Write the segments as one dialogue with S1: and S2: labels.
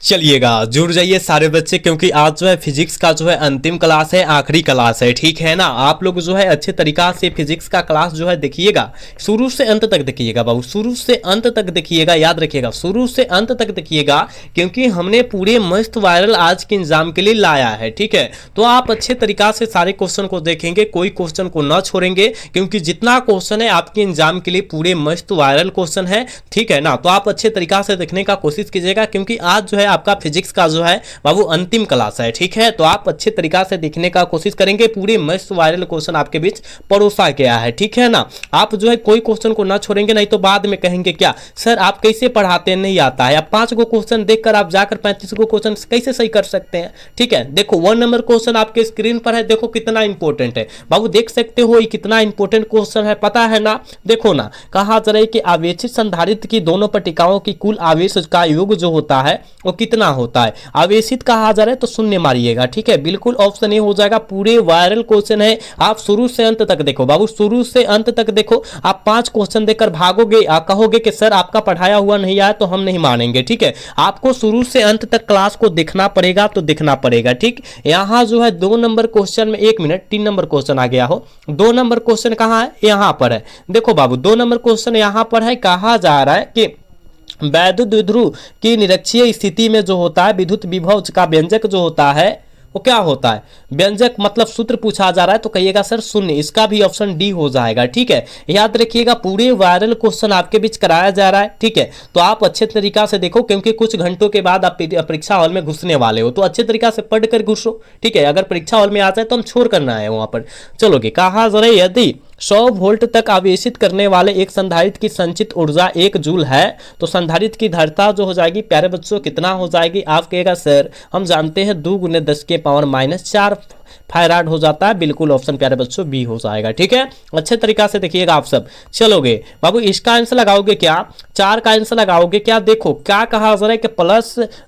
S1: चलिएगा जुड़ जाइए सारे बच्चे, क्योंकि आज जो है फिजिक्स का जो है अंतिम क्लास है, आखिरी क्लास है, ठीक है ना। आप लोग जो है अच्छे तरीका से फिजिक्स का क्लास जो है देखिएगा, शुरू से अंत तक देखिएगा बाबू, शुरू से अंत तक देखिएगा, याद रखिएगा शुरू से अंत तक देखिएगा, क्योंकि हमने पूरे मस्त वायरल आज के एग्जाम के लिए लाया है, ठीक है। तो आप अच्छे तरीका से सारे क्वेश्चन को देखेंगे, कोई क्वेश्चन को न छोड़ेंगे, क्योंकि जितना क्वेश्चन है आपके एग्जाम के लिए पूरे मस्त वायरल क्वेश्चन है, ठीक है ना। तो आप अच्छे तरीका से देखने का कोशिश कीजिएगा, क्योंकि आज जो है आपका फिजिक्स का जो है बाबू अंतिम क्लास है, ठीक है। तो आप अच्छे तरीका से देखने का कोशिश करेंगे, पूरे मस्त वायरल क्वेश्चन आपके बीच परोसा गया है, ठीक है ना। आप जो है कोई क्वेश्चन को ना छोड़ेंगे, नहीं तो बाद में कहेंगे क्या सर आप कैसे पढ़ाते हैं, नहीं आता है। अब 5 गो क्वेश्चन देखकर आप जाकर 35 गो क्वेश्चन कैसे सही कर सकते हैं, ठीक है। देखो 1 नंबर क्वेश्चन आपके स्क्रीन पर है, देखो कितना इंपॉर्टेंट है बाबू, देख सकते हो ये कितना इंपॉर्टेंट क्वेश्चन है, पता है ना। देखो ना, कहा जा रहा है कि आवेशित संधारित्र की दोनों पट्टिकाओं की कुल आवेश का योग जो होता है वो कितना होता है। आवेशित कहा जा रहा है तो शून्य मारिएगा, ठीक है। बिल्कुल ऑप्शन ए हो जाएगा, पूरे वायरल क्वेश्चन है, आप शुरू से अंत तक देखो बाबू, शुरू से अंत तक देखो। आप 5 क्वेश्चन देखकर भागोगे, आप कहोगे कि सर आपका पढ़ाया हुआ नहीं आया, तो हम नहीं मानेंगे, ठीक है। आपको शुरू से अंत तक क्लास को देखना पड़ेगा, तो देखना पड़ेगा, ठीक। यहां जो है 2 नंबर क्वेश्चन में 1 मिनट 3 नंबर क्वेश्चन आ गया हो। 2 नंबर क्वेश्चन कहां है, यहां पर है। देखो बाबू 2 नंबर क्वेश्चन यहां पर है, कहा जा रहा है कि वैद्युत द्विध्रुव की निरक्षीय स्थिति में जो होता है विद्युत विभव का व्यंजक जो होता है वो क्या होता है, व्यंजक मतलब सूत्र पूछा जा रहा है, तो कहिएगा सर शून्य। इसका भी ऑप्शन डी हो जाएगा, ठीक है। याद रखिएगा पूरे वायरल क्वेश्चन आपके बीच कराया जा रहा है, ठीक है। तो आप अच्छे तरीका से देखो, क्योंकि कुछ घंटों के बाद आप परीक्षा हॉल में घुसने वाले हो, तो अच्छे तरीका से पढ़ कर घुसो, ठीक है। अगर परीक्षा हॉल में आ जाए तो हम छोड़ करना है वहां पर चलोगे। कहा जरा यदि 100 वोल्ट तक आवेशित करने वाले एक संधारित्र की संचित ऊर्जा 1 जूल है, तो संधारित्र की धारिता जो हो जाएगी प्यारे बच्चों कितना हो जाएगी। आप कहेगा सर हम जानते हैं 2 × 10⁻⁻⁴ फायराड हो जाता है। बिल्कुल ऑप्शन प्यारे बच्चों बी हो जाएगा, ठीक है। अच्छे तरीका से देखिएगा आप सब चलोगे बाबू। इसका आंसर लगाओगे क्या, 4 का आंसर लगाओगे क्या। देखो क्या कहा जा रहा है कि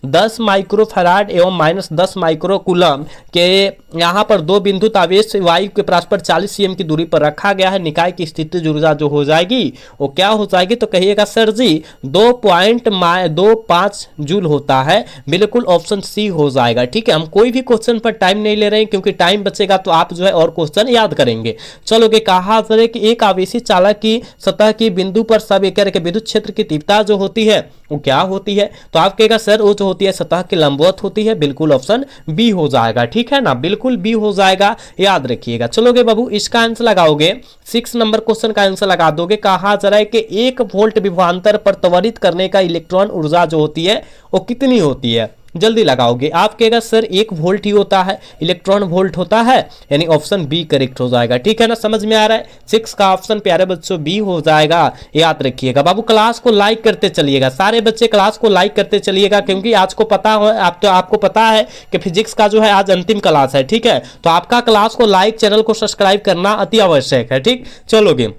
S1: +10 माइक्रोफैराड एवं -10 माइक्रोकूलम के यहाँ पर 2 बिंदु आवेश वायु के परस्पर 40 cm की दूरी पर रखा गया है। निकाय की स्थिति ऊर्जा जो हो जाएगी वो क्या हो जाएगी, तो कहिएगा सर जी 2.25 जूल होता है। बिल्कुल ऑप्शन सी हो जाएगा, ठीक है। हम कोई भी क्वेश्चन पर टाइम नहीं ले रहे हैं, क्योंकि टाइम बचेगा तो आप जो है और क्वेश्चन याद करेंगे। चलोगे कहा जाए कि एक आवेशित चालक की सतह की बिंदु पर सब एकड़ के विद्युत क्षेत्र की तीव्रता जो होती है वो क्या होती है, तो आप कहेगा सर वो जो होती है सतह के लंबवत होती है। बिल्कुल ऑप्शन बी हो जाएगा, ठीक है ना, बिल्कुल बी हो जाएगा, याद रखिएगा। चलोगे बाबू इसका आंसर लगाओगे, 6 नंबर क्वेश्चन का आंसर लगा दोगे। कहा जा रहा है कि 1 वोल्ट विभवांतर पर त्वरित करने का इलेक्ट्रॉन ऊर्जा जो होती है वो कितनी होती है, जल्दी लगाओगे। आप कहेगा सर 1 वोल्ट ही होता है, इलेक्ट्रॉन वोल्ट होता है, यानी ऑप्शन बी करेक्ट हो जाएगा, ठीक है ना। समझ में आ रहा है, 6 का ऑप्शन प्यारे बच्चों बी हो जाएगा, याद रखिएगा बाबू। क्लास को लाइक करते चलिएगा, सारे बच्चे क्लास को लाइक करते चलिएगा, क्योंकि आज को पता हो आपको पता है कि फिजिक्स का जो है आज अंतिम क्लास है, ठीक है। तो आपका क्लास को लाइक, चैनल को सब्सक्राइब करना अति आवश्यक है, ठीक। चलोगे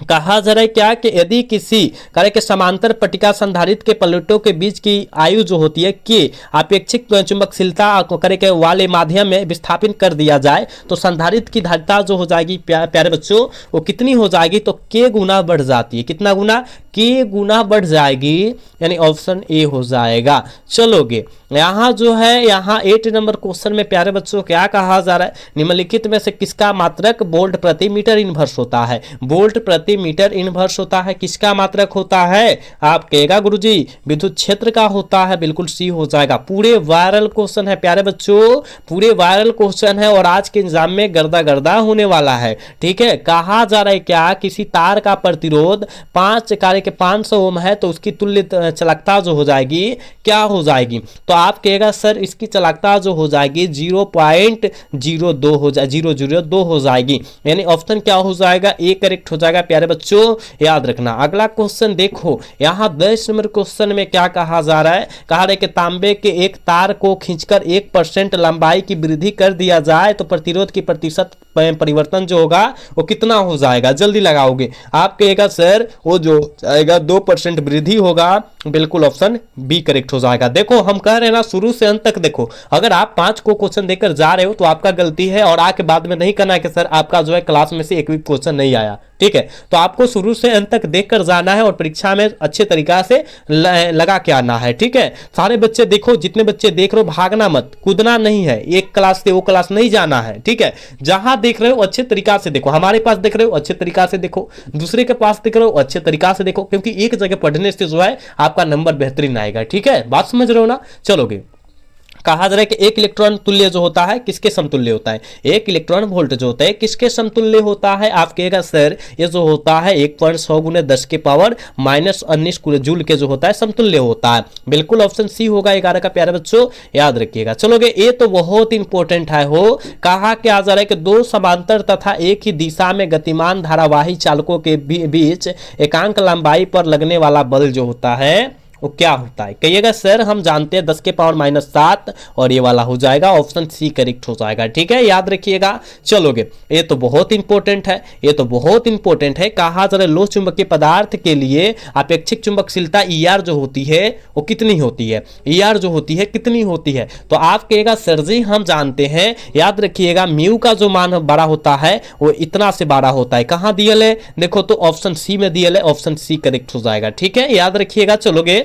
S1: कहा जा रहा है क्या कि यदि किसी कार्य के समांतर पट्टिका संधारित्र के प्लेटों के बीच की आयु जो होती है कि अपेक्षित चुंबकशीलता कार्य के वाले माध्यम में विस्थापित कर दिया जाए, तो संधारित्र की धारिता जो हो जाएगी प्यारे बच्चों वो कितनी हो जाएगी, तो k गुना बढ़ जाती है। कितना गुना, k गुना बढ़ जाएगी, यानी ऑप्शन ए हो जाएगा। चलोगे यहाँ जो है यहाँ 8 नंबर क्वेश्चन में प्यारे बच्चों क्या कहा जा रहा है, निम्नलिखित में से किसका मात्रक वोल्ट प्रति मीटर इनवर्स होता है। वोल्ट प्रति मीटर इनवर्स होता है, किसका मात्रक होता है, आप कहेगा गुरुजी विद्युत क्षेत्र का होता है। बिल्कुल सी हो जाएगा। पूरे वायरल क्वेश्चन है प्यारे बच्चों, पूरे वायरल क्वेश्चन है, और आज के एग्जाम में गर्दा गर्दा होने वाला है, ठीक है। कहा जा रहा है क्या, किसी तार का प्रतिरोध 5 कार्य के 500 ओम है, तो उसकी तुल्य चालकता जो हो जाएगी क्या हो जाएगी, तो आप कहेगा सर इसकी चालकता जो हो जाएगी 0.02 हो जाए 002 हो जाएगी, यानी ऑप्शन क्या हो जाएगा, ए करेक्ट हो जाएगा प्यारे बच्चों, याद रखना। अगला क्वेश्चन देखो, यहाँ 10 नंबर क्वेश्चन में क्या कहा जा रहा है, कहा रहा है कि तांबे के एक तार को खींचकर 1% लंबाई की वृद्धि कर दिया जाए, तो प्रतिरोध की प्रतिशत परिवर्तन जो होगा वो कितना हो जाएगा, जल्दी लगाओगे। आप कहेगा सर वो जो जाएगा 2% वृद्धि होगा। बिल्कुल ऑप्शन बी करेक्ट हो जाएगा। देखो हम कह रहे हैं ना शुरू से अंत तक देखो, अगर आप 5 को क्वेश्चन देकर जा रहे हो तो आपका गलती है, और आके बाद में नहीं कहना है कि सर आपका जो है क्लास में से एक भी क्वेश्चन नहीं आया, ठीक है। तो आपको शुरू से अंत तक देखकर जाना है और परीक्षा में अच्छे तरीका से लगा के आना है, ठीक है। सारे बच्चे देखो, जितने बच्चे देख रहे हो भागना मत, कूदना नहीं है, एक क्लास से वो क्लास नहीं जाना है, ठीक है। जहां देख रहे हो अच्छे तरीका से देखो, हमारे पास देख रहे हो अच्छे तरीका से देखो, दूसरे के पास देख रहे हो अच्छे तरीका से देखो, क्योंकि एक जगह पढ़ने से जो है आपका नंबर बेहतरीन आएगा, ठीक है। बात समझ रहे हो ना। चलोगे, कहा जा रहा है कि एक इलेक्ट्रॉन तुल्य जो होता है किसके समतुल्य होता है, एक इलेक्ट्रॉन वोल्ट जो होता है किसके समतुल्य होता है। आप कहेगा सर ये जो होता है 1.6 × 10 के पावर -19 जूल के जो होता है समतुल्य होता है। बिल्कुल ऑप्शन सी होगा 11 का, प्यारे बच्चों याद रखिएगा। चलोगे, ये तो बहुत इंपॉर्टेंट है हो। कहा क्या जा रहा है कि दो समांतर तथा एक ही दिशा में गतिमान धारावाही चालकों के बीच एकांक लंबाई पर लगने वाला बल जो होता है वो क्या होता है। कहिएगा सर हम जानते हैं 10 के पावर -7 और ये वाला हो जाएगा, ऑप्शन सी करेक्ट हो जाएगा, ठीक है, याद रखिएगा। चलोगे, ये तो बहुत इंपॉर्टेंट है, ये तो बहुत इंपॉर्टेंट है। कहा जरा लोह चुंबकीय पदार्थ के लिए अपेक्षिक चुंबकशीलता ER जो होती है वो कितनी होती है, ER जो होती है कितनी होती है। तो आप कहेगा सर जी हम जानते हैं, याद रखिएगा म्यू का जो मान बड़ा होता है वो इतना से बड़ा होता है। कहां दिया है देखो, तो ऑप्शन सी में दिया है, ऑप्शन सी करेक्ट हो जाएगा, ठीक है, याद रखिएगा। चलोगे,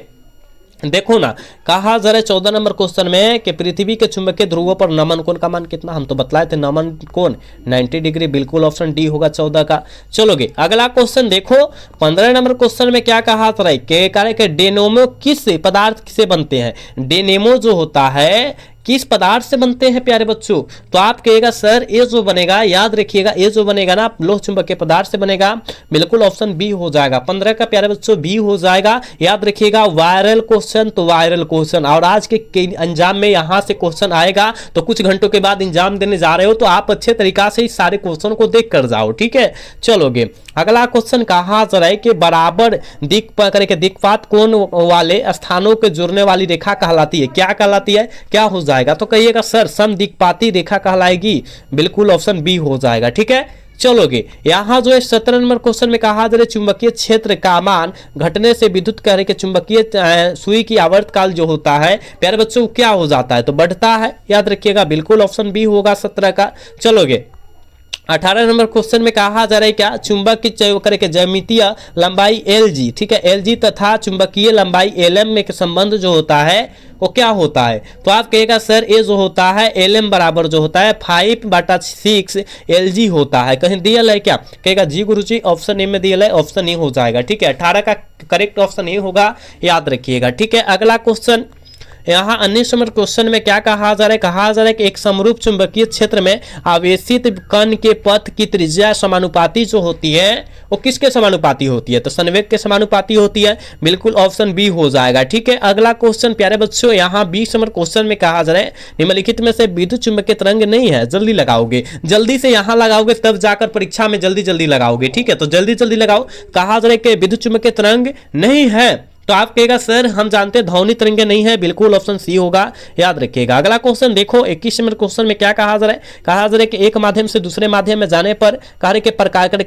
S1: देखो ना, कहा जरा 14 नंबर क्वेश्चन में कि पृथ्वी के चुंबकीय ध्रुवों पर नमन कोण का मान कितना, हम तो बतलाए थे नमन कोण 90 डिग्री, बिल्कुल ऑप्शन डी होगा 14 का। चलोगे, अगला क्वेश्चन देखो 15 नंबर क्वेश्चन में क्या कहा था कि डेनेमो किस पदार्थ से बनते हैं। डेनेमो जो होता है किस पदार्थ से बनते हैं प्यारे बच्चों। तो आप कहेगा सर ये जो बनेगा, याद रखिएगा ये जो बनेगा ना लोह चुंबकीय पदार्थ से बनेगा, बिल्कुल ऑप्शन बी हो जाएगा। 15 का प्यारे बच्चों बी हो जाएगा, याद रखिएगा। वायरल क्वेश्चन तो वायरल क्वेश्चन, और आज के अंजाम में यहां से क्वेश्चन आएगा, तो कुछ घंटों के बाद एग्जाम देने जा रहे हो तो आप अच्छे तरीका से इस सारे क्वेश्चन को देख कर जाओ, ठीक है। चलोगे, अगला क्वेश्चन कहा जा रहा है कि बराबर दिक्पात कोण वाले स्थानों के जुड़ने वाली रेखा कहलाती है, क्या कहलाती है, क्या हो जाएगा। तो कहिएगा सर समदिक्पाती रेखा कहलाएगी, बिल्कुल ऑप्शन बी हो जाएगा, ठीक है। चलोगे, यहां जो है 17 नंबर क्वेश्चन में कहा जा रहा है चुंबकीय क्षेत्र का मान घटने से विद्युत कार्य के चुंबकीय सुई की आवर्तकाल जो होता है प्यारे बच्चों क्या हो जाता है, तो बढ़ता है, याद रखिएगा, बिल्कुल ऑप्शन बी होगा 17 का। चलोगे, 18 नंबर क्वेश्चन में कहा जा रहा है क्या चुंबक की ज्यामितीय लंबाई LG, ठीक है, LG तथा चुंबकीय लंबाई LM में संबंध जो होता है वो क्या होता है। तो आप कहेगा सर ये जो होता है LM बराबर जो होता है 5/6 LG होता है, कहीं दिया है क्या, कहेगा जी गुरुजी ऑप्शन ए में दिया है, ऑप्शन ए हो जाएगा, ठीक है। 18 का करेक्ट ऑप्शन ए होगा, याद रखिएगा, ठीक है। अगला क्वेश्चन यहाँ 19 नंबर क्वेश्चन में क्या कहा जा रहा है, कहा जा रहा है कि एक समरूप चुंबकीय क्षेत्र में आवेशित कण के पथ की त्रिज्या समानुपाती जो होती है वो किसके समानुपाती होती है, तो संवेग के समानुपाती होती है, बिल्कुल ऑप्शन बी हो जाएगा, ठीक है। अगला क्वेश्चन प्यारे बच्चों यहाँ 20 नंबर क्वेश्चन में कहा जा रहा है निम्नलिखित में से विद्युत चुंबकीय तरंग नहीं है, जल्दी लगाओगे, जल्दी से यहाँ लगाओगे तब जाकर परीक्षा में जल्दी जल्दी लगाओगे, ठीक है। तो जल्दी जल्दी लगाओ। कहा जा रहा है कि विद्युत चुंबकीय तरंग नहीं है, तो आप कहेगा सर हम जानते हैं ध्वनि तरंगे नहीं है, बिल्कुल ऑप्शन सी होगा, याद रखिएगा। अगला क्वेश्चन देखो 21 नंबर क्वेश्चन में क्या कहा जा रहा है, कहा जा रहा है कि एक माध्यम से दूसरे माध्यम में जाने पर कार्य के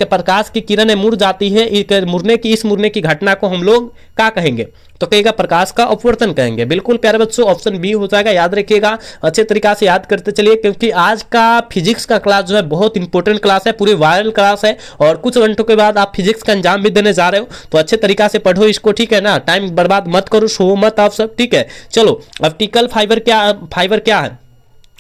S1: प्रकाश की किरणें मुड़ जाती है, इस मुड़ने की घटना को हम लोग क्या कहेंगे, तो कहेगा प्रकाश का अपवर्तन कहेंगे, बिल्कुल प्यारे बच्चों ऑप्शन बी हो जाएगा, याद रखिएगा, अच्छे तरीका से याद करते चलिए, क्योंकि आज का फिजिक्स का क्लास जो है बहुत इंपॉर्टेंट क्लास है, पूरी वायरल क्लास है, और कुछ घंटों के बाद आप फिजिक्स का एग्जाम भी देने जा रहे हो, तो अच्छे तरीका से पढ़ो इसको, ठीक है ना, टाइम बर्बाद मत करो, सो मत आप सब, ठीक है। चलो, ऑप्टिकल फाइबर क्या है,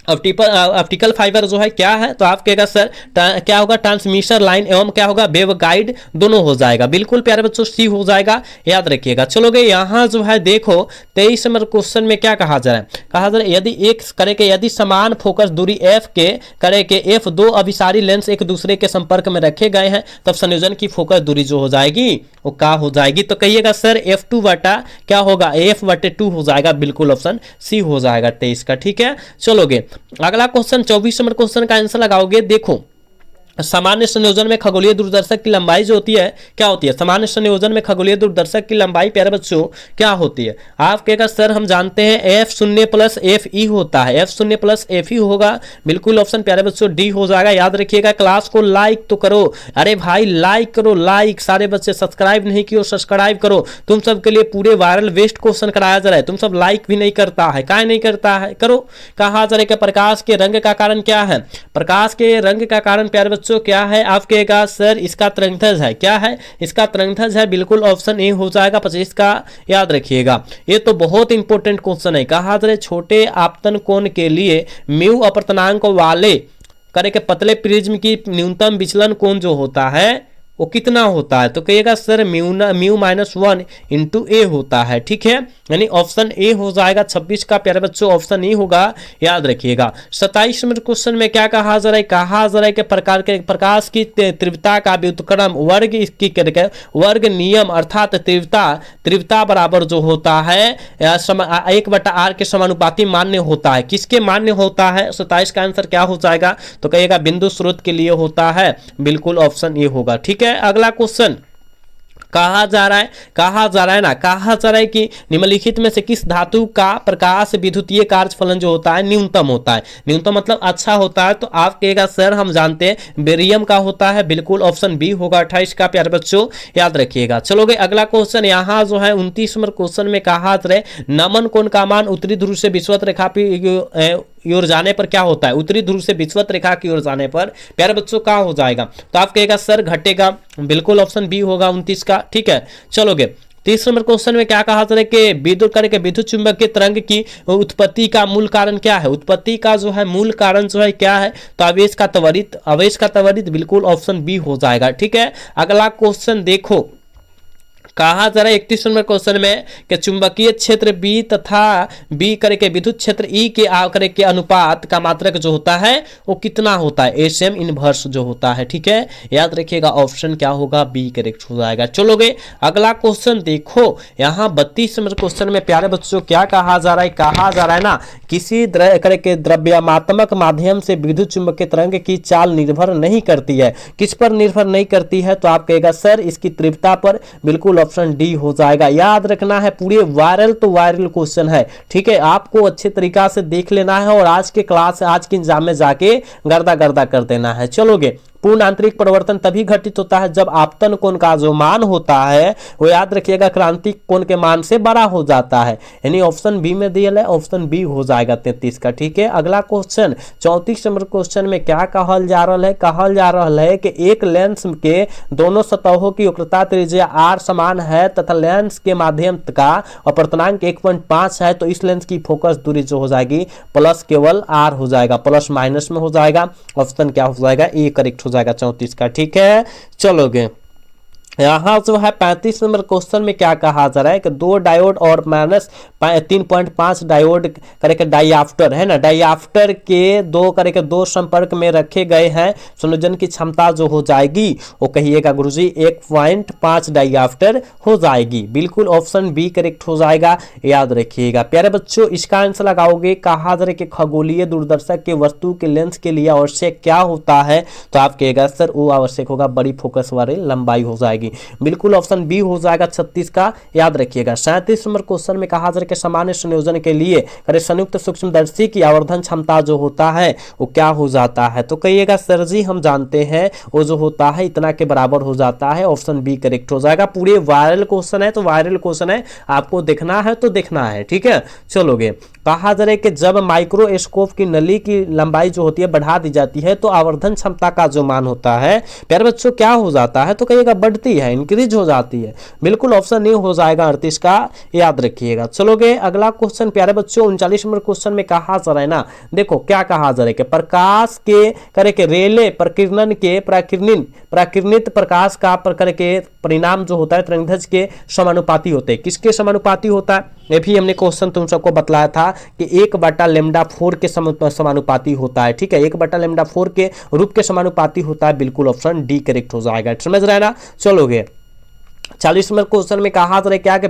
S1: ऑप्टिकल फाइबर जो है क्या है, तो आप कहेगा सर क्या होगा, ट्रांसमिशन लाइन एवं क्या होगा वेव गाइड दोनों हो जाएगा, बिल्कुल प्यारे बच्चों सी हो जाएगा, याद रखिएगा। चलोगे, यहाँ जो है देखो 23 नंबर क्वेश्चन में क्या कहा जा रहा है, कहा जा रहा है यदि एक करे के यदि समान फोकस दूरी f के करे के f दो अभिसारी लेंस एक दूसरे के संपर्क में रखे गए हैं तब संयोजन की फोकस दूरी जो हो जाएगी वो क्या हो जाएगी, तो कहिएगा सर f2 बटा क्या होगा f/2 हो जाएगा, बिल्कुल ऑप्शन सी हो जाएगा 23 का, ठीक है। चलोगे, अगला क्वेश्चन 24 नंबर क्वेश्चन का आंसर लगाओगे। देखो सामान्य संयोजन में खगोलीय दूरदर्शक की लंबाई जो होती है क्या होती है, सामान्य संयोजन में खगोलीय दूरदर्शक की लंबाई प्यारे बच्चों क्या होती है। आप कहेगा सर हम जानते हैं f0 + fe होता है, f0 + fe होगा, बिल्कुल ऑप्शन प्यारे बच्चों डी हो जाएगा, याद रखिएगा। क्लास को लाइक तो करो, अरे भाई लाइक करो, लाइक, सारे बच्चे सब्सक्राइब नहीं किए सब्सक्राइब करो, तुम सब के लिए पूरे वायरल वेस्ट क्वेश्चन कराया जा रहा है, तुम सब लाइक भी नहीं करता है, क्या नहीं करता है, करो। कहा जा रहा है कि प्रकाश के रंग का कारण क्या है, प्रकाश के रंग का कारण प्यारे बच्चों बच्चों क्या है, आप कहेगा सर इसका तरंगध्वज है, क्या है इसका तरंगध्वज है, बिल्कुल ऑप्शन ए हो जाएगा 25 का, याद रखिएगा। ये तो बहुत इंपॉर्टेंट क्वेश्चन है। कहा जा रहा है छोटे आपतन कोण के लिए म्यू अपवर्तनांक वाले करे के पतले प्रिज्म की न्यूनतम विचलन कोण जो होता है वो कितना होता है, तो कहिएगा सर म्यू -1 इंटू ए होता है, ठीक है, यानी ऑप्शन ए हो जाएगा 26 का, प्यारे बच्चों ऑप्शन ए होगा, याद रखिएगा। 27 नंबर क्वेश्चन में क्या कहा जा रहा है, कहा जा रहा है कि प्रकाश की तीव्रता का व्युत्क्रम वर्ग इसकी करके वर्ग नियम अर्थात तीव्रता बराबर जो होता है 1/r के समानुपाती मान्य होता है, किसके मान्य होता है, 27 का आंसर क्या हो जाएगा, तो कहिएगा बिंदु स्रोत के लिए होता है, बिल्कुल ऑप्शन ए होगा, ठीक है। अगला क्वेश्चन कहा जा रहा है कि निम्नलिखित में से किस धातु का प्रकाश विद्युतीय कार्यफलन जो होता है न्यूनतम होता है, न्यूनतम मतलब अच्छा होता है, तो आप कहेगा सर हम जानते हैं बेरियम का होता है, बिल्कुल ऑप्शन बी होगा 28 का, प्यारे बच्चों याद रखिएगा। चलोगे अगला क्वेश्चन, यहाँ जो है 29 नंबर क्वेश्चन में कहा जा रहा है नमन कोण का मान उत्तरी ध्रुव से विषुवत रेखा की ओर जाने पर क्या होता है, उत्तरी ध्रुव से विषुवत रेखा की ओर जाने पर प्यारे बच्चों क्या हो जाएगा, तो आप कहेगा सर घटेगा, बिल्कुल ऑप्शन बी होगा 29 का, ठीक है। चलोगे 30 नंबर क्वेश्चन में क्या कहा था कि विद्युत चुंबकीय तरंग की उत्पत्ति का मूल कारण क्या है, उत्पत्ति का जो है मूल कारण जो है क्या है, तो आवेश का त्वरित, बिल्कुल ऑप्शन बी हो जाएगा, ठीक है। अगला क्वेश्चन देखो, कहा जा रहा है 31 नंबर क्वेश्चन में कि चुंबकीय क्षेत्र बी तथा बी करके विद्युत क्षेत्र ई के आकर के अनुपात का मात्रक जो होता है वो कितना होता है, एसएम इनवर्स जो होता है, ठीक है, याद रखिएगा ऑप्शन क्या होगा, बी करेक्ट हो जाएगा। चलोगे अगला क्वेश्चन देखो, यहाँ 32 नंबर क्वेश्चन में प्यारे बच्चों क्या कहा जा रहा है ना, किसी करके द्रव्यमात्मक माध्यम से विद्युत चुंबकीय तरंग की चाल निर्भर नहीं करती है, किस पर निर्भर नहीं करती है, तो आप कहेगा सर इसकी तीव्रता पर, बिल्कुल ऑप्शन डी हो जाएगा। याद रखना है पूरे वायरल क्वेश्चन है, ठीक है, आपको अच्छे तरीका से देख लेना है और आज के एग्जाम में जाके गर्दा कर देना है। चलोगे पूर्ण आंतरिक परिवर्तन तभी घटित होता है जब आपतन कोण का जो मान होता है वो याद रखिएगा क्रांतिक कोण के मान से बड़ा हो जाता है, यानी ऑप्शन बी में दिया है, ऑप्शन बी हो जाएगा 33 का, ठीक है। अगला क्वेश्चन 34 नंबर क्वेश्चन में क्या कहल जा रहा है कि एक लेंस के दोनों सतहों की वक्रता त्रिज्या r समान है तथा लेंस के माध्यम का अपवर्तनांक 1.5 है, तो इस लेंस की फोकस दूरी जो हो जाएगी प्लस केवल r हो जाएगा, प्लस माइनस में हो जाएगा, ऑप्शन क्या हो जाएगा, ए करेक्ट हो जाएगा 34 का, ठीक है। चलोगे यहाँ जो है 35 नंबर क्वेश्चन में क्या कहा जा रहा है कि दो डायोड और -3.5 डायोड करके डाइऑप्टर है ना, डाइऑप्टर के दो संपर्क में रखे गए हैं, संयोजन की क्षमता जो हो जाएगी वो कहिएगा गुरुजी 1.5 डाइऑप्टर हो जाएगी, बिल्कुल ऑप्शन बी करेक्ट हो जाएगा, याद रखिएगा। प्यारे बच्चों इसका आंसर लगाओगे, कहा जा रहा है कि खगोलीय दूरदर्शक के वस्तु के लेंस के लिए आवश्यक क्या होता है, तो आप कहेगा सर वो आवश्यक होगा बड़ी फोकस वाली लंबाई हो जाएगी, बिल्कुल ऑप्शन बी हो जाएगा 36 का, याद रखिएगा। 37 नंबर क्वेश्चन में कहा जा रहा है कि सामान्य संयोजन के लिए करे संयुक्त सूक्ष्मदर्शी की आवर्धन क्षमता जो होता है वो क्या हो जाता है, तो कहिएगा सर जी हम जानते हैं वो जो होता है इतना के बराबर हो जाता है, ऑप्शन बी करेक्ट हो जाएगा। पूरे वायरल क्वेश्चन है, तो वायरल क्वेश्चन है, आपको देखना है तो देखना है, ठीक है। चलोगे कहा जा रहा है कि जब माइक्रोस्कोप की नली की लंबाई जो होती है बढ़ा दी जाती है तो आवर्धन क्षमता का जो मान होता है प्यारे बच्चों क्या हो जाता है, तो कहिएगा बढ़ती है, इंक्रीज हो जाती है, बिल्कुल ऑप्शन ए हो जाएगा 38 का, याद रखिएगा। चलोगे अगला क्वेश्चन प्यारे बच्चों 39 नंबर क्वेश्चन में कहा जा रहा है ना, देखो क्या कहा जा रहा है कि प्रकाश के करे के रेले प्रकीर्णन के प्राकिरणित प्रकाश का प्रकार के परिणाम जो होता है तरंगध्वज के समानुपाती होते हैं, किसके समानुपाती होता है, ये भी हमने क्वेश्चन तुम सबको बतलाया था कि 1/λ4 के समानुपाती होता है, ठीक है, 1/λ4 के रूप के समानुपाती होता है, बिल्कुल ऑप्शन डी करेक्ट हो जाएगा, समझ रहे हैं ना। चलोगे 40 नंबर क्वेश्चन में कहा जा रहा है क्या कि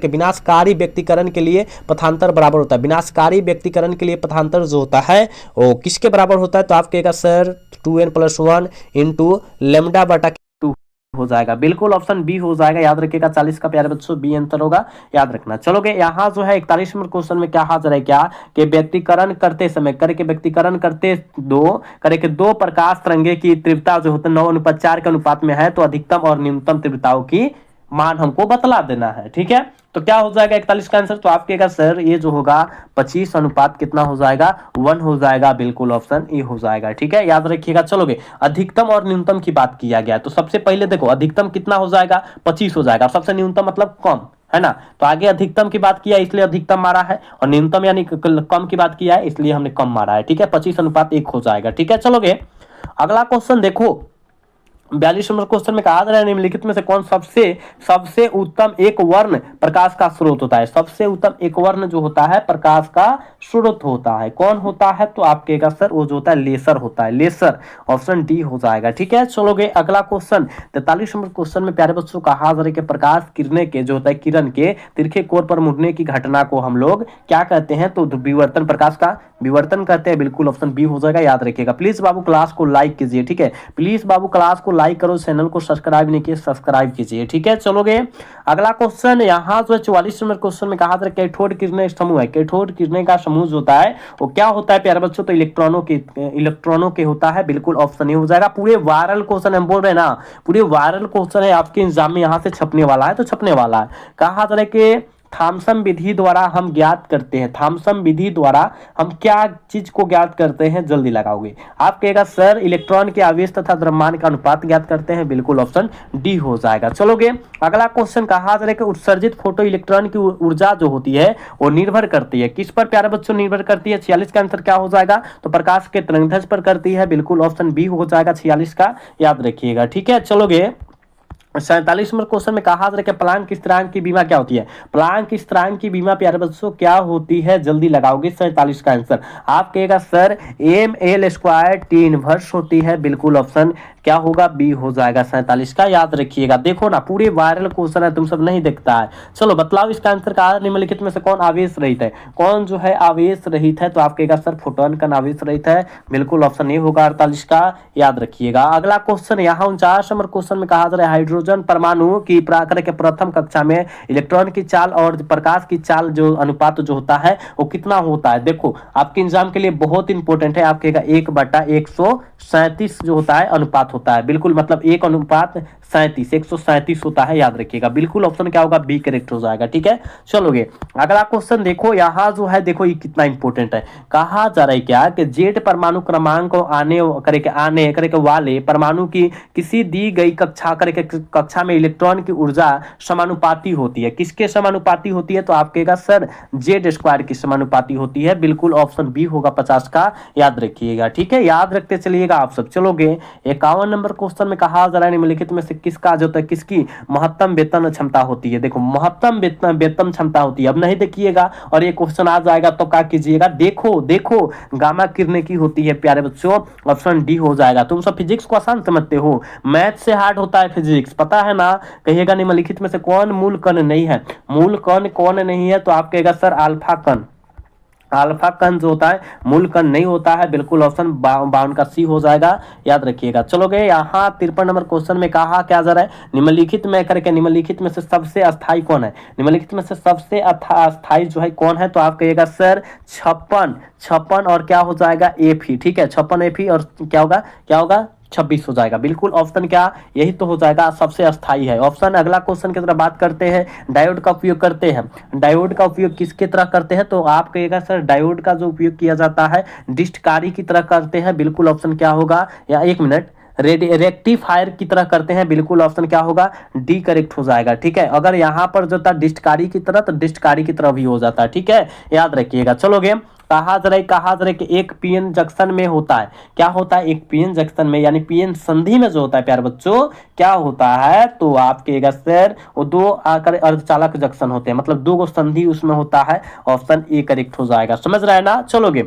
S1: विनाशकारी व्यक्तिकरण के लिए पथांतर बराबर होता है, विनाशकारी व्यक्तिकरण के लिए पथांतर जो होता है वो किसके बराबर होता है, तो आप कहेगा सर 2n+1 इंटू λ/2 हो जाएगा, बिल्कुल ऑप्शन बी हो जाएगा, याद रखिएगा। 40 का प्यारे बच्चों बी आंसर होगा, याद रखना। चलोगे यहाँ जो है 41 नंबर क्वेश्चन में क्या हाजिर है क्या कि व्यक्तिकरण करते दो प्रकाश तरंगे की तीव्रता जो होता है 9:4 के अनुपात में है, तो अधिकतम और न्यूनतम तीव्रताओं की मान हमको बतला देना है, ठीक है। तो क्या हो जाएगा 41 का आंसर, तो आप कहेगा सर ये जो होगा 25 अनुपात कितना हो जाएगा 1 हो जाएगा, बिल्कुल ऑप्शन ए हो जाएगा, ठीक है, याद रखिएगा। चलोगे अधिकतम और न्यूनतम की बात किया गया, तो सबसे पहले देखो अधिकतम कितना हो जाएगा 25 हो जाएगा, सबसे न्यूनतम मतलब कम, है ना। तो आगे अधिकतम की बात किया इसलिए अधिकतम मारा है, और न्यूनतम यानी कम की बात किया है इसलिए हमने कम मारा है, ठीक है। 25 अनुपात 1 हो जाएगा, ठीक है। चलोगे अगला क्वेश्चन देखो, 42 नंबर क्वेश्चन में कहा जा रहा है निम्नलिखित में से कौन सबसे उत्तम एक वर्ण प्रकाश का स्रोत होता है। सबसे उत्तम एक वर्ण जो होता है प्रकाश का स्रोत होता है, कौन होता है, तो आप कहेगा सर वो जो होता है लेसर होता है, लेसर, ऑप्शन डी हो जाएगा, ठीक है। चलोगे अगला क्वेश्चन 43 नंबर क्वेश्चन में प्यारे बच्चों कहा जा रहा है कि प्रकाश किरणें के जो होता है किरण के तिरछे कोण पर मुड़ने की घटना को हम लोग क्या कहते हैं, तो विवर्तन, प्रकाश का विवर्तन कहते हैं, बिल्कुल ऑप्शन बी हो जाएगा, याद रखिएगा। प्लीज बाबू क्लास को लाइक कीजिए, ठीक है, प्लीज बाबू क्लास को लाइक करो, चैनल को सब्सक्राइब नहीं किए सब्सक्राइब कीजिए, ठीक है। चलोगे अगला क्वेश्चन, यहाँ जो 44 नंबर क्वेश्चन में कहा था कैथोड किरणें समूह है, कैथोड किरणें का समूह जो होता है वो क्या होता है प्यारे बच्चों, तो इलेक्ट्रॉनों के होता है, बिल्कुल ऑप्शन ए हो जाएगा। पूरे वायरल क्वेश्चन हम बोल रहे हैं ना, पूरे वायरल क्वेश्चन है आपके एग्जाम में, यहाँ से छपने वाला है, तो छपने वाला है। कहा जा रहा है कि थॉमसन विधि द्वारा हम ज्ञात करते हैं, थॉमसन विधि द्वारा हम क्या चीज को ज्ञात करते हैं, जल्दी लगाओगे। आप कहेगा सर इलेक्ट्रॉन के आवेश तथा द्रव्यमान का अनुपात ज्ञात करते हैं, बिल्कुल ऑप्शन डी हो जाएगा। चलोगे अगला क्वेश्चन कहा जा रहा है कि उत्सर्जित फोटो इलेक्ट्रॉन की ऊर्जा जो होती है वो निर्भर करती है किस पर प्यारे बच्चों, निर्भर करती है 46 का आंसर क्या हो जाएगा, तो प्रकाश के तरंगदैर्ध्य पर करती है, बिल्कुल ऑप्शन बी हो जाएगा 46 का, याद रखिएगा, ठीक है। चलोगे 47 नंबर क्वेश्चन में कहा जा रहा है प्लांक स्थिरांक की बीमा क्या होती है, प्लांक स्थिरांक की बीमा प्यारे बच्चों क्या होती है, जल्दी लगाओगे 47 का आंसर। आप कहेगा sir M L square T inverse होती है, बिल्कुल ऑप्शन क्या होगा बी हो जाएगा 47 का, याद रखिएगा। देखो ना पूरे वायरल क्वेश्चन है, तुम सब नहीं देखता है। चलो बतलाओ इसका आंसर कहा निम्नलिखित में से कौन आवेश रहित है, कौन जो है आवेश रहित है, तो आप कहेगा सर फोटोन का आवेश रहित है, बिल्कुल ऑप्शन ए होगा 48 का, याद रखिएगा। अगला क्वेश्चन यहाँ 49 नंबर क्वेश्चन में कहा जा रहा है हाइड्रोजन परमाणु की प्राकृत के प्रथम कक्षा में इलेक्ट्रॉन की चाल और प्रकाश की चाल जो अनुपात जो होता है वो कितना होता है। देखो आपके एग्जाम के लिए बहुत इंपॉर्टेंट है, आप कहेगा 1/137 जो होता है अनुपात होता है, बिल्कुल मतलब 1/37 137 होता है, याद रखिएगा, बिल्कुल ऑप्शन क्या होगा बी करेक्ट हो जाएगा, ठीक है। चलोगे अगला क्वेश्चन देखो, यहाँ जो है देखो ये कितना इंपॉर्टेंट है, कहा जा रहा है क्या कि जेड परमाणु क्रमांक को आने करके वाले परमाणु की किसी दी गई कक्षा में इलेक्ट्रॉन की ऊर्जा समानुपाती होती है, किसके समानुपाती होती है, तो आप कहेगा सर जेड स्क्वायर की समानुपाती होती है, बिल्कुल ऑप्शन बी होगा 50 का, याद रखिएगा, ठीक है, याद रखते चलिएगा आप सब। चलोगे 51 नंबर क्वेश्चन में कहा जा रहा है निम्नलिखित में से किसका जो है किसकी महत्तम वेतन क्षमता होती है। देखो महत्तम वेतन क्षमता होती है, अब नहीं देखिएगा और ये क्वेश्चन आ जाएगा तो क्या कीजिएगा, देखो गामा किरणें की होती है प्यारे बच्चों, ऑप्शन डी हो जाएगा। तुम सब फिजिक्स को आसान समझते हो, मैथ से हार्ड होता है फिजिक्स, पता है ना। कहिएगा निम्नलिखित में से कौन मूल कण नहीं है, मूल कण कौन नहीं है, तो आप कहेगा सर अल्फा कण, अल्फा कण जो होता है मूल कण नहीं होता है, बिल्कुल ऑप्शन 52 का सी हो जाएगा, याद रखिएगा। चलोगे यहाँ 53 नंबर क्वेश्चन में कहा क्या जा रहा है निम्नलिखित में से सबसे अस्थाई कौन है, निम्नलिखित में से सबसे अस्थाई जो है कौन है, तो आप कहिएगा सर 56 और क्या हो जाएगा एफी, ठीक है 56 एफी और क्या होगा 26 हो जाएगा, बिल्कुल ऑप्शन क्या यही तो हो जाएगा सबसे अस्थाई है ऑप्शन। अगला क्वेश्चन की तरफ बात करते हैं, डायोड का उपयोग करते हैं, डायोड का उपयोग किसके तरह करते हैं, तो आप कहिएगा सर डायोड का जो उपयोग किया जाता है डिस्टकारी की तरह करते हैं, बिल्कुल ऑप्शन क्या होगा, या एक मिनट रेक्टिफायर की तरह करते हैं, बिल्कुल ऑप्शन क्या होगा डी करेक्ट हो जाएगा, ठीक है। अगर यहाँ पर जो था डिस्टकारी की तरह तो डिस्टकारी की तरह भी हो जाता है, ठीक है, याद रखिएगा। चलोगे कहा जा रहा है कि एक पीएन जंक्शन में होता है, क्या होता है एक पीएन जंक्शन में यानी पीएन संधि में जो होता है प्यारे बच्चों क्या होता है, तो आप कहेगा सर वो दो आकर अर्धचालक जंक्शन होते हैं, मतलब दो गो संधि उसमें होता है, ऑप्शन ए करेक्ट हो जाएगा, समझ रहे हैं ना। चलोगे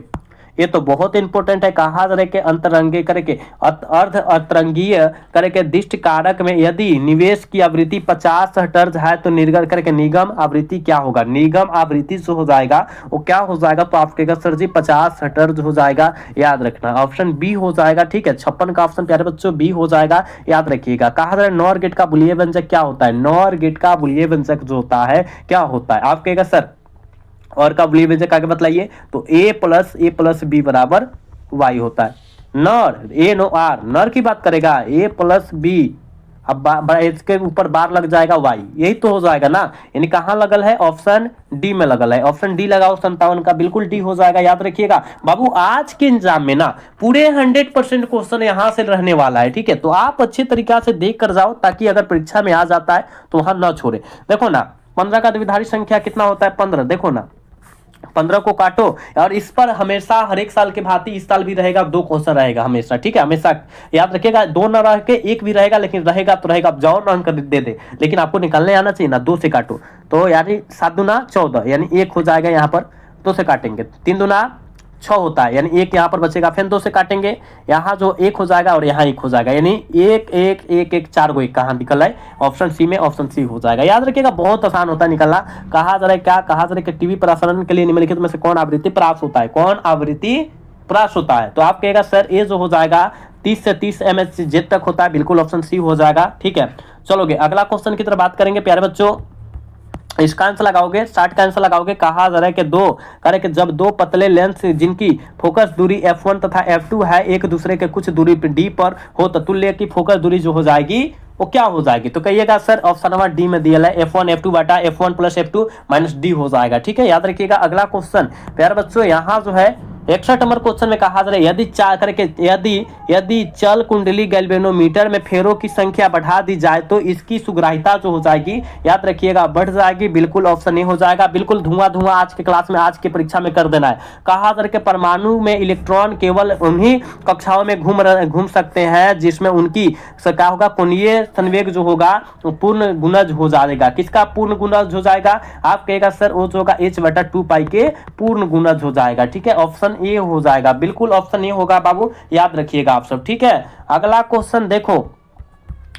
S1: ये तो बहुत इंपॉर्टेंट है, कहा जा रहा है कि अंतरंगे करके अर्ध अतरंगीय करके दिष्ट कारक में यदि निवेश की आवृत्ति 50 हर्ट्ज है तो निर्गत करके निगम आवृत्ति क्या होगा, निगम आवृत्ति जो हो जाएगा वो क्या हो जाएगा, तो आप कहेगा सर जी 50 हर्ट्ज हो जाएगा, याद रखना ऑप्शन बी हो जाएगा, ठीक है 56 का ऑप्शन प्यारे बच्चों बी हो जाएगा, याद रखिएगा। कहा जा रहा है नॉर गेट का बुलिये व्यंजक क्या होता है, नॉर गेट का बुलिये व्यंजक जो होता है क्या होता है, आप कहेगा सर और का बुलिये व्यंजक आगे बतलाइए, तो a प्लस बी बराबर y होता है, नर ए नो आर नर की बात करेगा a प्लस बी, अब इसके ऊपर बार लग जाएगा वाई, यही तो हो जाएगा ना। यानी कहाँ लगल है, ऑप्शन डी में लगल है। ऑप्शन डी लगाओ 57 का, बिल्कुल डी हो जाएगा। याद रखिएगा बाबू, आज के एग्जाम में ना पूरे 100% क्वेश्चन यहां से रहने वाला है, ठीक है। तो आप अच्छे तरीका से देख कर जाओ, ताकि अगर परीक्षा में आ जाता है तो वहां ना छोड़े। देखो ना 15 का द्विधारी संख्या कितना होता है, 15। देखो ना 15 को काटो, और इस पर हमेशा हर एक साल के भांति इस साल भी रहेगा, 2 क्वेश्चन रहेगा हमेशा, ठीक है। हमेशा याद रखिएगा, 2 ना रह के 1 भी रहेगा, लेकिन रहेगा तो रहेगा। अब जाओ ना अंक दे दे, लेकिन आपको निकालने आना चाहिए ना। 2 से काटो तो यानी 7 दूना 14, यानी 1 हो जाएगा यहाँ पर। 2 से काटेंगे 3 दूना 6 होता है, यानी 1 यहाँ पर बचेगा। फिर 2 से काटेंगे, यहाँ जो 1 हो जाएगा और यहाँ 1 हो जाएगा, यानी 1 1 1 1 4 को 1 कहाँ निकल है, ऑप्शन सी में, ऑप्शन सी हो जाएगा। याद रखिएगा बहुत आसान होता है निकलना। कहा जा रहा है क्या, कहा जा रहा है कि टीवी प्रसारण के लिए निम्नलिखित में से कौन आवृत्ति प्राप्त होता है, कौन आवृत्ति प्राप्त होता है। तो आप कहेगा सर ये जो हो जाएगा 30 से 30 MHz तक होता है, बिल्कुल ऑप्शन सी हो जाएगा, ठीक है। चलोगे अगला क्वेश्चन की तरफ बात करेंगे प्यारे बच्चों। इसका आंसर लगाओगे, 60 का आंसर लगाओगे। कहा जा रहा है कि दो करे कि जब 2 पतले लेंस जिनकी फोकस दूरी f1 तथा f2 है, एक दूसरे के कुछ दूरी d पर हो, तो तुल्य की फोकस दूरी जो हो जाएगी वो क्या हो जाएगी। तो कहिएगा सर ऑप्शन नंबर डी में दिया है, f1 f2 बटा f1 plus f2 minus D हो जाएगा, ठीक है। याद रखिएगा अगला क्वेश्चन प्यारे बच्चों, यहाँ जो है 61 नंबर क्वेश्चन में कहा जा रहा है यदि चार करके यदि चल कुंडली गैल्वेनोमीटर में फेरों की संख्या बढ़ा दी जाए तो इसकी सुग्राहिता जो हो जाएगी, याद रखिएगा बढ़ जाएगी, बिल्कुल ऑप्शन ए हो जाएगा। बिल्कुल धुआं धुआं आज के क्लास में, आज की परीक्षा में कर देना है। कहा जा रहा है परमाणु में इलेक्ट्रॉन केवल उन्हीं कक्षाओं में घूम सकते हैं जिसमें उनकी क्या होगा, कोणीय संवेग जो होगा पूर्ण गुणज हो जाएगा। किसका पूर्ण गुणज हो जाएगा, आप कहेगा सर वो जो होगा h/2 के पूर्ण गुणज हो जाएगा, ठीक है। ऑप्शन ए हो जाएगा, बिल्कुल ऑप्शन ए होगा बाबू, याद रखिएगा आप सब, ठीक है। अगला क्वेश्चन देखो,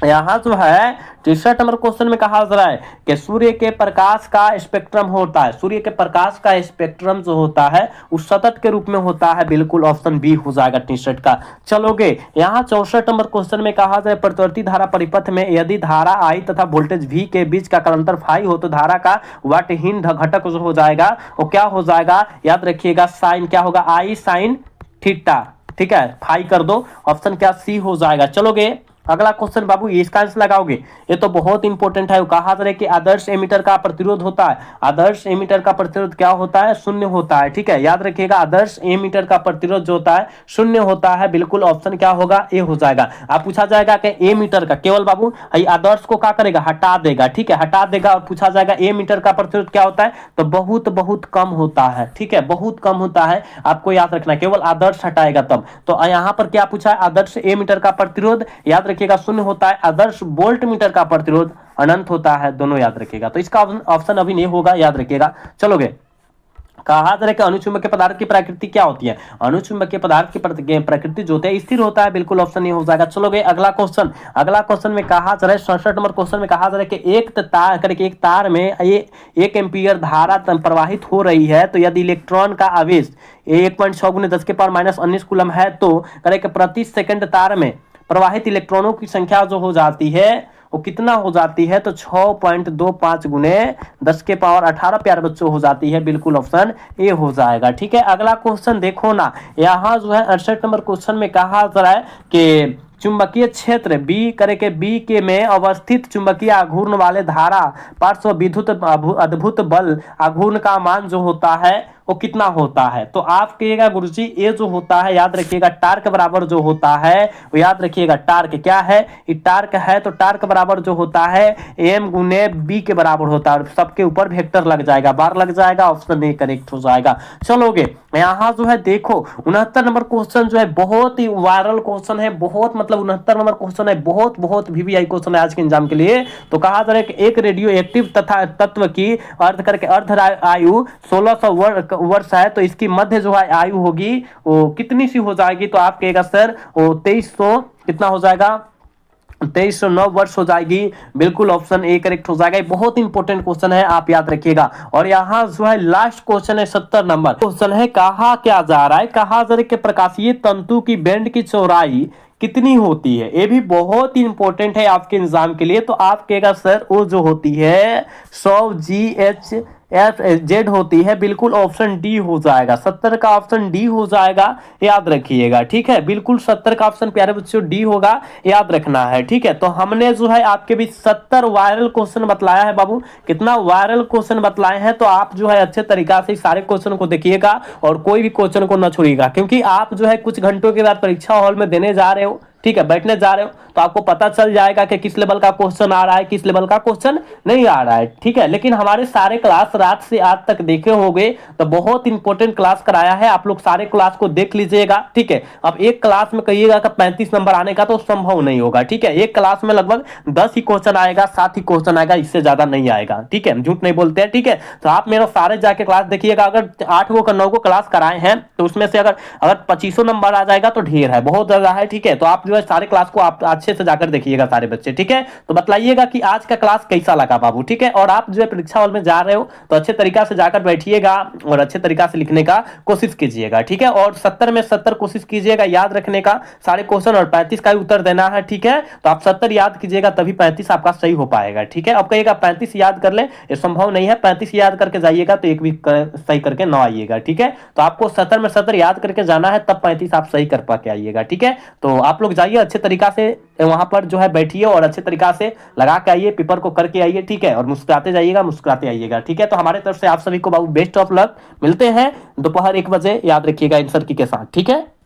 S1: यहां जो है 63 नंबर क्वेश्चन में कहा जा रहा है कि सूर्य के प्रकाश का स्पेक्ट्रम होता है, सूर्य के प्रकाश का स्पेक्ट्रम जो होता है उस सतत के रूप में होता है, बिल्कुल ऑप्शन बी हो जाएगा 63 का। चलोगे यहाँ 64 नंबर क्वेश्चन में कहा जाए प्रतिवर्ती धारा परिपथ में यदि धारा आई तथा वोल्टेज वी के बीच का कालांतर फाई हो तो धारा का वाटहीन घटक जो हो जाएगा वो क्या हो जाएगा, याद रखिएगा साइन क्या होगा, आई साइन थीटा, ठीक है। फाई कर दो, ऑप्शन क्या सी हो जाएगा। चलोगे अगला क्वेश्चन बाबू, इसका आंसर लगाओगे, ये तो बहुत इंपॉर्टेंट है। कहा जा रहा है कि आदर्श एमीटर का प्रतिरोध होता है, आदर्श एमीटर का प्रतिरोध क्या होता है, शून्य होता है, ठीक है। याद रखिएगा आदर्श एमीटर का प्रतिरोध जो होता है शून्य होता है, बिल्कुल ऑप्शन क्या होगा, ए हो जाएगा। आप पूछा जाएगा कि ए मीटर का केवल बाबू आदर्श को क्या करेगा, हटा देगा, ठीक है, हटा देगा। और पूछा जाएगा ए मीटर का प्रतिरोध क्या होता है, तो बहुत बहुत कम होता है, ठीक है, बहुत कम होता है, आपको याद रखना, केवल आदर्श हटाएगा तब। तो यहाँ पर क्या पूछा है, आदर्श ए मीटर का प्रतिरोध याद रखिएगा शून्य होता है, आदर्श वोल्ट मीटर का प्रतिरोध अनंत होता है, दोनों याद रखिएगा। तो इसका ऑप्शन अभी नहीं होगा, याद रखिएगा। चलोगे कहा जा रहा है कि अनुचुंबकीय पदार्थ की प्रकृति क्या होती है, अनुचुंबकीय पदार्थ की प्रकृति जो होती है स्थिर होता है, बिल्कुल ऑप्शन ये हो जाएगा। चलोगे अगला क्वेश्चन, अगला क्वेश्चन में कहा जा रहा है 67 नंबर क्वेश्चन में कहा जा रहा है कि एक तार में 1 एम्पीयर धारा प्रवाहित हो रही है, तो यदि इलेक्ट्रॉन का आवेश 1.6 × 10⁻⁻19 कूलम है तो करे कि प्रति सेकंड तार में प्रवाहित इलेक्ट्रॉनों की संख्या जो हो जाती है वो कितना हो जाती है, तो 6.25 × 10⁻18 प्यारे बच्चों हो जाती है, बिल्कुल ऑप्शन ए हो जाएगा, ठीक है। अगला क्वेश्चन देखो ना, यहाँ जो है 68 नंबर क्वेश्चन में कहा जा रहा है कि चुंबकीय क्षेत्र बी करे के बी के में अवस्थित चुंबकीय आघूर्ण वाले धारा पार्श्व विद्युत अद्भुत बल आघूर्ण का मान जो होता है वो कितना होता है। तो आप कहिएगा गुरुजी ये जो होता है याद रखिएगा टार्क बराबर जो होता है वो याद रखिएगा टार्क क्या है, ये टार्क है, तो टार्क बराबर जो होता है एम गुने बी के बराबर होता है, सबके ऊपर वेक्टर लग जाएगा, बार लग जाएगा, ऑप्शन ए करेक्ट हो जाएगा। चलोगे यहाँ जो है देखो 69 नंबर क्वेश्चन जो है बहुत ही वायरल क्वेश्चन है, बहुत मतलब 69 नंबर क्वेश्चन है, बहुत VVI क्वेश्चन है आज के एग्जाम के लिए। तो कहा जा रहा है कि एक रेडियो एक्टिव तथा तत्व की अर्ध करके अर्ध आयु 1600 वर्ष है, तो इसकी मध्य जो है आयु होगी वो कितनी सी हो जाएगी, तो आप कहेगा सर वो 2300 कितना हो जाएगा, 2309 वर्ष हो जाएगी, बिल्कुल ऑप्शन ए करेक्ट हो जाएगा। बहुत इंपॉर्टेंट क्वेश्चन है, आप याद रखिएगा। और यहाँ जो है लास्ट क्वेश्चन है 70 नंबर क्वेश्चन है, कहा क्या जा रहा है, कहा जा रहा है कि प्रकाशीय तंतु की बैंड की चौड़ाई कितनी होती है, ये भी बहुत ही इंपॉर्टेंट है आपके एग्जाम के लिए। तो आप कहेगा सर वो जो होती है 100 GHz एफ जेड होती है, बिल्कुल ऑप्शन डी हो जाएगा, 70 का ऑप्शन डी हो जाएगा, याद रखिएगा। ठीक है, बिल्कुल 70 का ऑप्शन प्यारे बच्चों डी होगा, याद रखना है। ठीक है, तो हमने जो है आपके बीच 70 वायरल क्वेश्चन बतलाया है बाबू, कितना वायरल क्वेश्चन बतलाए हैं, तो आप जो है अच्छे तरीका से सारे क्वेश्चन को देखिएगा और कोई भी क्वेश्चन को न छोड़िएगा, क्योंकि आप जो है कुछ घंटों के बाद परीक्षा हॉल में देने जा रहे हो, ठीक है, बैठने जा रहे हो, तो आपको पता चल जाएगा कि किस लेवल का क्वेश्चन आ रहा है, किस लेवल का क्वेश्चन नहीं आ रहा है। ठीक है, लेकिन हमारे सारे क्लास रात से आज तक देखे होंगे, तो बहुत इंपॉर्टेंट क्लास कराया है, आप लोग सारे क्लास को देख लीजिएगा। ठीक है, अब एक क्लास में कहिएगा कि 35 नंबर आने का तो संभव नहीं होगा। ठीक है, एक क्लास में लगभग 10 ही क्वेश्चन आएगा, 7 ही क्वेश्चन आएगा, इससे ज्यादा नहीं आएगा। ठीक है, झूठ नहीं बोलते हैं। ठीक है, तो आप मेरा सारे जाके क्लास देखिएगा, अगर 8 को 9 को क्लास कराए हैं तो उसमें से अगर 25 नंबर आ जाएगा तो ढेर है, बहुत ज्यादा है। ठीक है, तो आप जो है सारे क्लास को आप अच्छे से जाकर देखिएगा सारे बच्चे। ठीक है, तो बतलाइएगा कि आज का क्लास कैसा लगा बाबू। ठीक है, और आप जो है परीक्षा हॉल में जा रहे हो तो अच्छे तरीका से जाकर बैठिएगा और अच्छे तरीका से लिखने का कोशिश कीजिएगा। ठीक है, और 70 में 70 कोशिश कीजिएगा याद रखने का सारे क्वेश्चन, और 35 का ही उत्तर देना है। ठीक है, तो आप 70 याद कीजिएगा तभी 35 आपका सही हो पाएगा। ठीक है, अब कहिएगा 35 याद कर ले, ये संभव नहीं है, 35 याद करके जाइएगा तो एक भी सही करके ना आइएगा। ठीक है, तो आपको 70 में 70 याद करके जाना है, तब 35 आप सही कर पाके आइएगा। ठीक है, तो आप लोग जाइए अच्छे तरीका से वहां पर जो है बैठिए और अच्छे तरीका से लगा के आइए, पेपर को करके आइए। ठीक है, और मुस्कुराते जाइएगा, मुस्कुराते आइएगा। ठीक है, तो हमारे तरफ से आप सभी को बाबू बेस्ट ऑफ लक, मिलते हैं दोपहर 1 बजे, याद रखिएगा आंसर की के साथ। ठीक है।